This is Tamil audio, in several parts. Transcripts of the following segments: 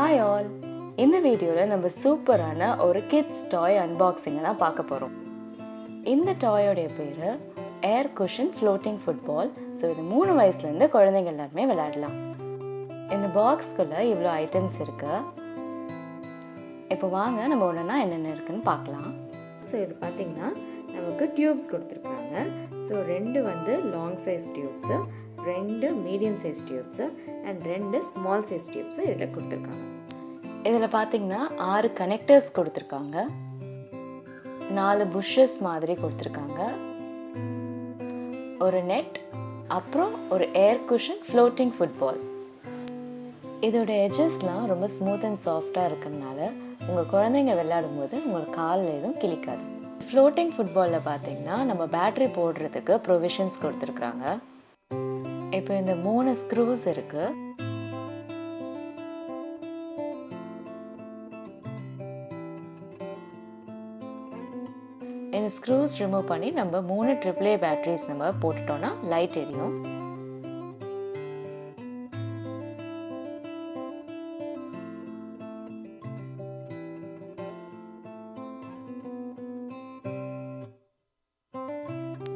Hi all! இந்த வீடியோவில் நம்ம சூப்பரான ஒரு கிட்ஸ் டாய் அன்பாக்சிங்கை தான் பார்க்க போகிறோம். இந்த டாயோடைய பேர் ஏர் குஷன் ஃப்ளோட்டிங் ஃபுட்பால். ஸோ இது 3 வயசுலேருந்து குழந்தைங்க எல்லாருமே விளையாடலாம். இந்த பாக்ஸ்குள்ளே இவ்வளோ ஐட்டம்ஸ் இருக்கு. இப்போ வாங்க நம்ம ஒன்றுனா என்னென்ன இருக்குன்னு பார்க்கலாம். ஸோ இது பார்த்திங்கன்னா நமக்கு டியூப்ஸ் கொடுத்துருக்காங்க. So 2 long size tubes, 2 medium size tubes and 2 small size tubes இதில் கொடுத்துருக்காங்க. இதில் பார்த்தீங்கன்னா 6 கனெக்டர்ஸ் கொடுத்துருக்காங்க, 4 புஷ்ஷஸ் மாதிரி கொடுத்துருக்காங்க, ஒரு நெட், அப்புறம் ஒரு ஏர் குஷன் ஃப்ளோட்டிங் ஃபுட்பால். இதோட எட்ஜஸ்லாம் ரொம்ப ஸ்மூத் அண்ட் சாஃப்டாக இருக்கிறதுனால உங்கள் குழந்தைங்க விளையாடும் போது உங்களுக்கு காலில் எதுவும் கிளிக்காது. ஃப்ளோட்டிங் ஃபுட்பாலில் பார்த்தீங்கன்னா நம்ம பேட்ரி போடுறதுக்கு ப்ரொவிஷன்ஸ் கொடுத்துருக்குறாங்க. இப்போ இந்த 3 ஸ்க்ரூஸ் இருக்குது. இந்த ஸ்க்ரூஸ் ரிமூவ் பண்ணி நம்ம 3 AAA பேட்டரிஸ் நம்ம போட்டுட்டோம்னா லைட் எரியும்.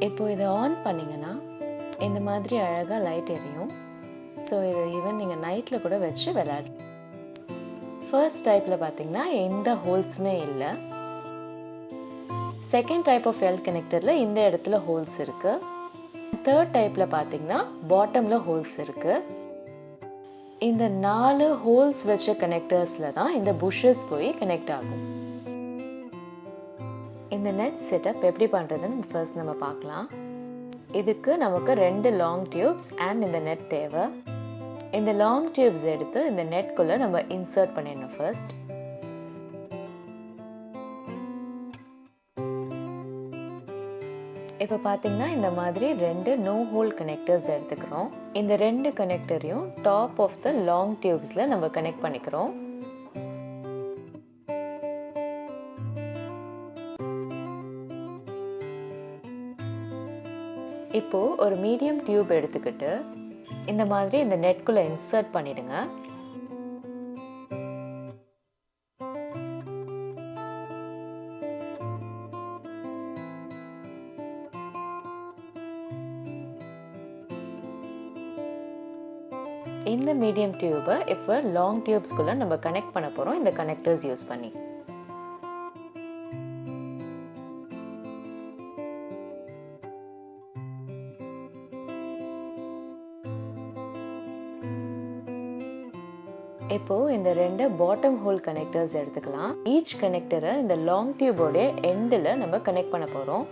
இப்போ இதை ஆன் பண்ணிங்கன்னா இந்த மாதிரி அழகாக லைட் எரியும். ஸோ இதை ஈவன் நீங்கள் நைட்டில் கூட வச்சு விளையாடும். ஃபர்ஸ்ட் டைப்பில் பார்த்தீங்கன்னா எந்த ஹோல்ஸுமே இல்லை. செகண்ட் டைப் ஆஃப் எல் கனெக்டரில் இந்த இடத்துல ஹோல்ஸ் இருக்குது. தேர்ட் டைப்பில் பார்த்தீங்கன்னா பாட்டமில் ஹோல்ஸ் இருக்குது. இந்த 4 ஹோல்ஸ் வச்ச கனெக்டர்ஸில் தான் இந்த புஷ்ஷஸ் போய் கனெக்ட் ஆகும். இந்த நெட் செட்டப் எப்படி பண்ணுறதுன்னு ஃபர்ஸ்ட் நம்ம பார்க்கலாம். இதுக்கு நமக்கு 2 லாங் டியூப்ஸ் அண்ட் இந்த நெட் தேவை. இந்த லாங் டியூப்ஸ் எடுத்து இந்த நெட்குள்ளே நம்ம இன்சர்ட் பண்ணிடணும். ஃபர்ஸ்ட் இப்போ பார்த்தீங்கன்னா இந்த மாதிரி 2 நோ ஹோல் கனெக்டர்ஸ் எடுத்துக்கிறோம். இந்த 2 கனெக்டரையும் டாப் ஆஃப் த லாங் டியூப்ஸில் நம்ம கனெக்ட் பண்ணிக்கிறோம். இப்போ ஒரு மீடியம் டியூப் எடுத்துக்கிட்டு இந்த மாதிரி இந்த நெட்குள்ளே இன்சர்ட் பண்ணிடுங்க. இந்த மீடியம் டியூபை இப்போ லாங் டியூப்ஸ்குள்ளே நம்ம கனெக்ட் பண்ண போகிறோம் இந்த கனெக்டர்ஸ் யூஸ் பண்ணி. இப்போ இந்த 2 பாட்டம் ஹோல் கனெக்டர்ஸ் எடுத்துக்கலாம். ஈச் கனெக்டரை இந்த லாங் டியூபோட எண்டில் நம்ம கனெக்ட் பண்ண போகிறோம்.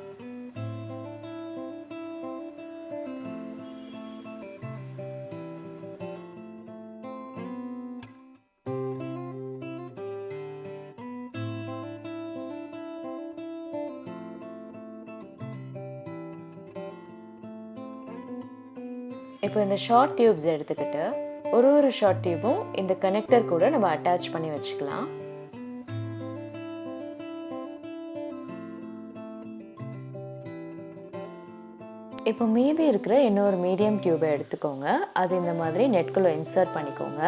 இப்போ இந்த ஷார்ட் டியூப்ஸ் எடுத்துக்கிட்டு ஒரு ஷார்ட் டியூபும் இந்த கனெக்டர் கூட நம்ம அட்டாச் பண்ணி வச்சுக்கலாம். இப்போ மீதி இருக்கிற இன்னொரு மீடியம் டியூபை எடுத்துக்கோங்க. அது இந்த மாதிரி நெட்குள்ள இன்சர்ட் பண்ணிக்கோங்க.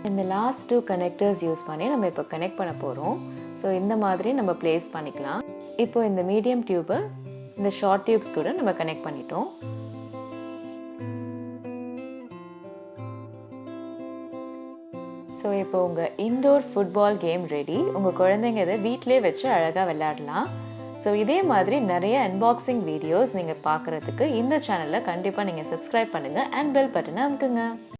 இந்த லாஸ்ட் 2 கனெக்டர்ஸ் யூஸ் பண்ணி நம்ம இப்போ கனெக்ட் பண்ண போகிறோம். ஸோ இந்த மாதிரி நம்ம பிளேஸ் பண்ணிக்கலாம். இப்போ இந்த மீடியம் டியூபை இந்த ஷார்ட் டியூப்ஸ் கூட நம்ம கனெக்ட் பண்ணிட்டோம். ஸோ இப்போ உங்கள் இன்டோர் ஃபுட்பால் கேம் ரெடி. உங்கள் குழந்தைங்க இதை வீட்டிலே வச்சு அழகாக விளையாடலாம். ஸோ இதே மாதிரி நிறைய அன்பாக்சிங் வீடியோஸ் நீங்கள் பார்க்குறதுக்கு இந்த சேனலில் கண்டிப்பாக நீங்கள் சப்ஸ்கிரைப் பண்ணுங்கள் அண்ட் பெல் பட்டனை அமுக்குங்க.